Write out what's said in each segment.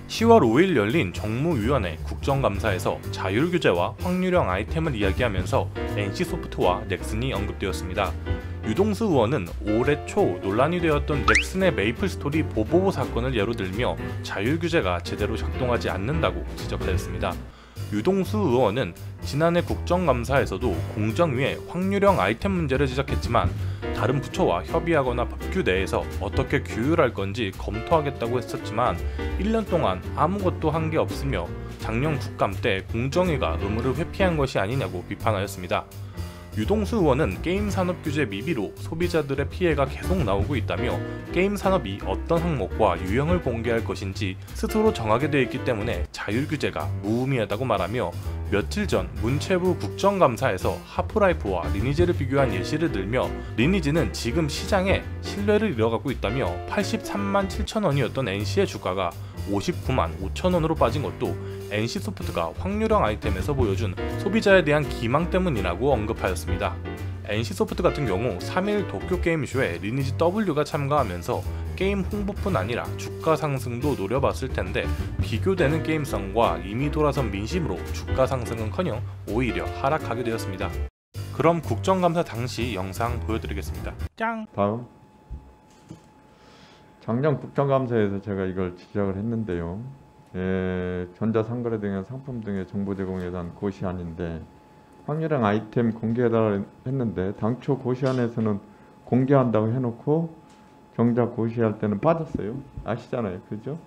10월 5일 열린 정무위원회 국정감사에서 자율규제와 확률형 아이템을 이야기하면서 NC소프트와 넥슨이 언급되었습니다. 유동수 의원은 올해 초 논란이 되었던 넥슨의 메이플스토리 보보보 사건을 예로 들며 자율규제가 제대로 작동하지 않는다고 지적하였습니다. 유동수 의원은 지난해 국정감사에서도 공정위에 확률형 아이템 문제를 지적했지만 다른 부처와 협의하거나 법규 내에서 어떻게 규율할 건지 검토하겠다고 했었지만 1년 동안 아무것도 한 게 없으며 작년 국감 때 공정위가 의무를 회피한 것이 아니냐고 비판하였습니다. 유동수 의원은 게임 산업 규제 미비로 소비자들의 피해가 계속 나오고 있다며 게임 산업이 어떤 항목과 유형을 공개할 것인지 스스로 정하게 되어 있기 때문에 자율규제가 무의미하다고 말하며 며칠 전 문체부 국정감사에서 하프라이프와 리니지를 비교한 예시를 들며 리니지는 지금 시장에 신뢰를 잃어가고 있다며 83만 7천 원이었던 NC의 주가가 59만 5천 원으로 빠진 것도 NC소프트가 확률형 아이템에서 보여준 소비자에 대한 기망 때문이라고 언급하였습니다. NC소프트 같은 경우 3일 도쿄게임쇼에 리니지 W가 참가하면서 게임 홍보뿐 아니라 주가 상승도 노려봤을 텐데 비교되는 게임성과 이미 돌아선 민심으로 주가 상승은커녕 오히려 하락하게 되었습니다. 그럼 국정감사 당시 영상 보여드리겠습니다. 짱! 다음 작년 국정감사에서 제가 이걸 지적을 했는데요. 전자상거래 등의 상품 등의 정보 제공에 대한 고시안인데 확률형 아이템 공개해달라고 했는데 당초 고시안에서는 공개한다고 해놓고 정작 고시할 때는 빠졌어요. 아시잖아요. 그죠?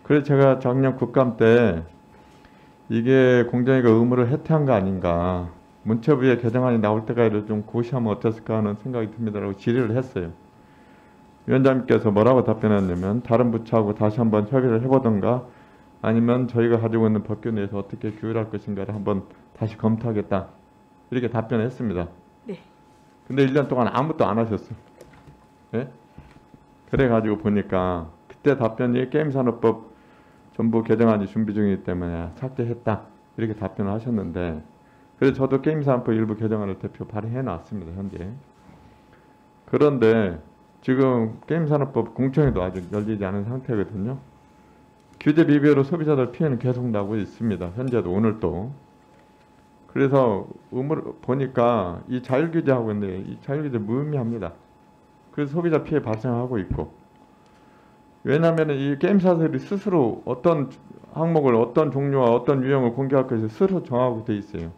그래서 제가 작년 국감 때 이게 공정위가 의무를 해태한 거 아닌가, 문체부의 개정안이 나올 때까지 좀 고시하면 어땠을까 하는 생각이 듭니다라고 질의를 했어요. 위원장님께서 뭐라고 답변했냐면 다른 부처하고 다시 한번 협의를 해보던가 아니면 저희가 가지고 있는 법규 내에서 어떻게 규율할 것인가를 한번 다시 검토하겠다, 이렇게 답변했습니다. 네. 근데 1년 동안 아무것도 안 하셨어. 네? 그래가지고 보니까 그때 답변이 게임산업법 전부 개정안이 준비 중이기 때문에 삭제했다, 이렇게 답변을 하셨는데, 그래서 저도 게임산업법 일부 개정안을 대표 발의해 놨습니다. 현재. 그런데 지금 게임산업법 공청회도 아직 열리지 않은 상태거든요. 규제 미비로 소비자들 피해는 계속 나고 있습니다. 현재도 오늘도. 그래서 보니까 이 자율규제하고 있는데 이 자율규제 무의미합니다. 그래서 소비자 피해 발생하고 있고, 왜냐하면 이 게임사들이 스스로 어떤 항목을 어떤 종류와 어떤 유형을 공개할 것을 스스로 정하고 돼 있어요.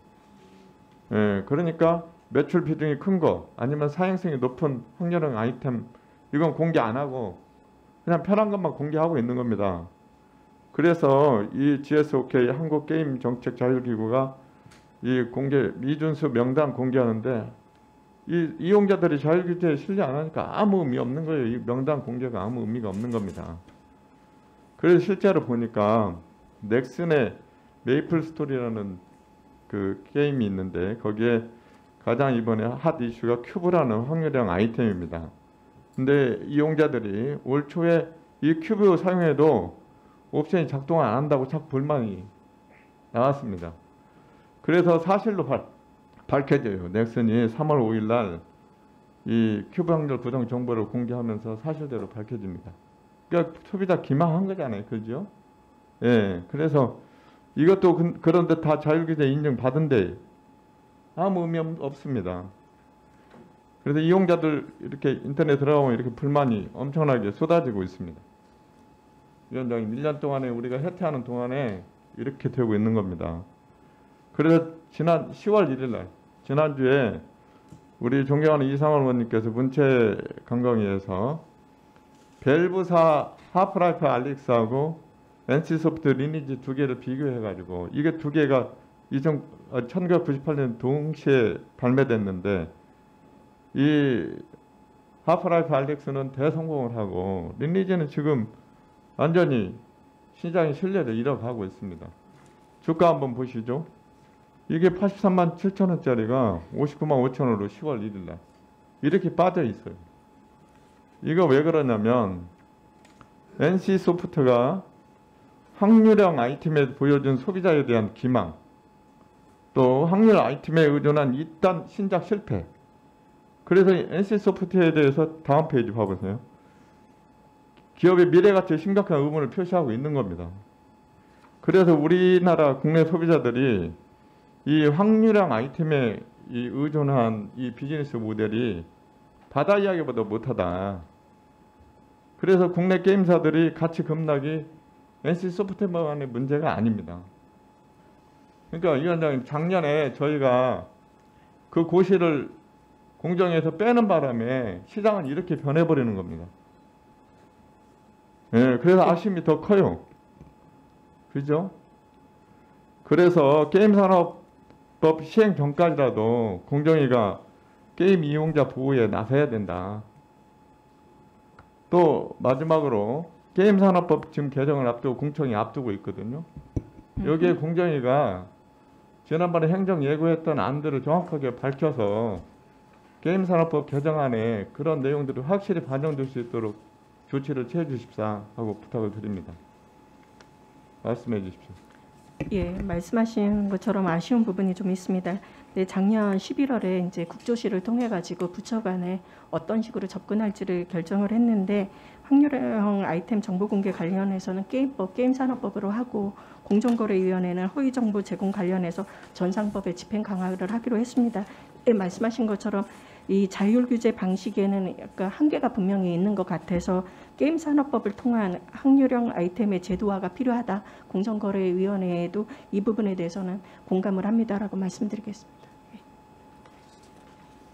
그러니까 매출 비중이 큰 거 아니면 사행성이 높은 확률형 아이템, 이건 공개 안 하고 그냥 편한 것만 공개하고 있는 겁니다. 그래서 이 GSOK 한국게임정책자율기구가 이 공개 미준수 명단 공개하는데 이 이용자들이 자율규제에 신뢰 안 하니까 아무 의미 없는 거예요. 이 명단 공개가 아무 의미가 없는 겁니다. 그래서 실제로 보니까 넥슨의 메이플 스토리라는 그 게임이 있는데 거기에 가장 이번에 핫 이슈가 큐브라는 확률형 아이템입니다. 근데 이용자들이 올 초에 이 큐브 사용해도 옵션이 작동 안 한다고 자꾸 불만이 나왔습니다. 그래서 사실로 밝혀져요. 넥슨이 3월 5일 날 이 큐브 확률 부정 정보를 공개하면서 사실대로 밝혀집니다. 그러니까 소비자 기망한 거잖아요. 그죠? 예. 그래서 이것도 그런데 다 자율규제 인증받은데 아무 의미 없습니다. 그래서 이용자들 이렇게 인터넷 들어가면 이렇게 불만이 엄청나게 쏟아지고 있습니다. 위원장님, 1년 동안에 우리가 해태하는 동안에 이렇게 되고 있는 겁니다. 그래서 지난 10월 1일 날, 지난주에 우리 존경하는 이상원 의원님께서 문체 강강위에서 밸브사 하프라이프 알릭스하고 NC소프트 리니지 두 개를 비교해가지고 이게 두 개가 1998년 동시에 발매됐는데 이 하프라이프 알릭스는 대성공을 하고 리니지는 지금 완전히 시장의 신뢰를 잃어가고 있습니다. 주가 한번 보시죠. 이게 83만 7천 원짜리가 59만 5천 원으로 10월 1일 날 이렇게 빠져 있어요. 이거 왜 그러냐면 NC소프트가 확률형 아이템에 보여준 소비자에 대한 기망, 또 확률 아이템에 의존한 이딴 신작 실패. 그래서 NC소프트에 대해서 다음 페이지 봐보세요. 기업의 미래 가치에 심각한 의문을 표시하고 있는 겁니다. 그래서 우리나라 국내 소비자들이 이 확률형 아이템에 이 의존한 이 비즈니스 모델이 바다 이야기보다 못하다. 그래서 국내 게임사들이 가치 급락이 NC 소프트웨어만의 문제가 아닙니다. 그러니까 이 위원장님, 작년에 저희가 그 고시를 공정에서 빼는 바람에 시장은 이렇게 변해버리는 겁니다. 예, 그래서 아쉬움이 더 커요. 그죠? 그래서 게임산업법 시행 전까지라도 공정위가 게임 이용자 보호에 나서야 된다. 또 마지막으로 게임산업법 지금 개정을 앞두고 공청이 앞두고 있거든요. 여기에 공정위가 지난번에 행정 예고했던 안들을 정확하게 밝혀서 게임산업법 개정안에 그런 내용들이 확실히 반영될 수 있도록 조치를 취해 주십사 하고 부탁을 드립니다. 말씀해 주십시오. 예, 말씀하신 것처럼 아쉬운 부분이 좀 있습니다. 네, 작년 11월에 이제 국조실을 통해 가지고 부처 간에 어떤 식으로 접근할지를 결정을 했는데, 확률형 아이템 정보 공개 관련해서는 게임법, 게임산업법으로 하고, 공정거래위원회는 허위 정보 제공 관련해서 전상법의 집행 강화를 하기로 했습니다. 예, 말씀하신 것처럼 이 자율 규제 방식에는 약간 한계가 분명히 있는 것 같아서 게임산업법을 통한 확률형 아이템의 제도화가 필요하다. 공정거래위원회에도 이 부분에 대해서는 공감을 합니다라고 말씀드리겠습니다.